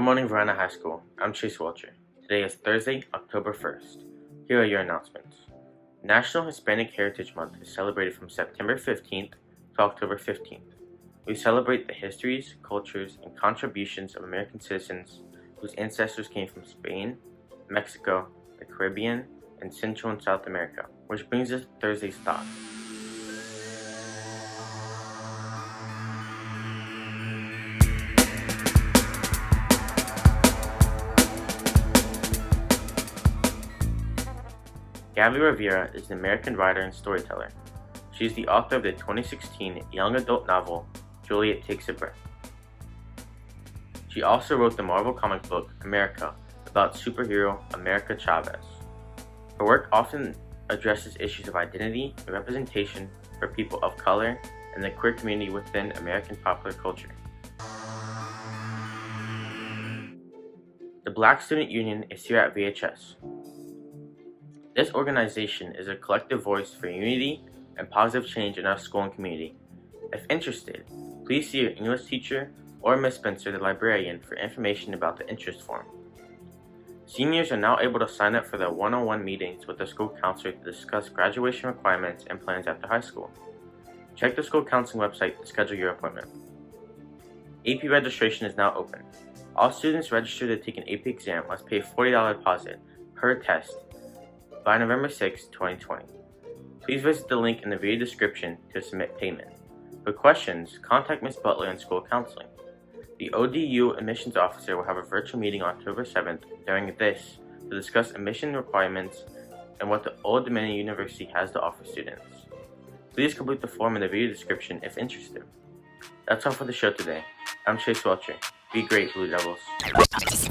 Good morning, Verona High School. I'm Chase Welcher. Today is Thursday, October 1st. Here are your announcements. National Hispanic Heritage Month is celebrated from September 15th to October 15th. We celebrate the histories, cultures, and contributions of American citizens whose ancestors came from Spain, Mexico, the Caribbean, and Central and South America, which brings us to Thursday's thought. Gabby Rivera is an American writer and storyteller. She is the author of the 2016 young adult novel, Juliet Takes a Breath. She also wrote the Marvel comic book, America, about superhero America Chavez. Her work often addresses issues of identity and representation for people of color and the queer community within American popular culture. The Black Student Union is here at VHS. This organization is a collective voice for unity and positive change in our school and community. If interested, please see your English teacher or Ms. Spencer, the librarian, for information about the interest form. Seniors are now able to sign up for their one-on-one meetings with the school counselor to discuss graduation requirements and plans after high school. Check the school counseling website to schedule your appointment. AP registration is now open. All students registered to take an AP exam must pay a $40 deposit per test by November 6, 2020. Please visit the link in the video description to submit payment. For questions, contact Ms. Butler in school counseling. The ODU admissions officer will have a virtual meeting on October 7th during this to discuss admission requirements and what the Old Dominion University has to offer students. Please complete the form in the video description if interested. That's all for the show today. I'm Chase Welcher. Be great, Blue Devils.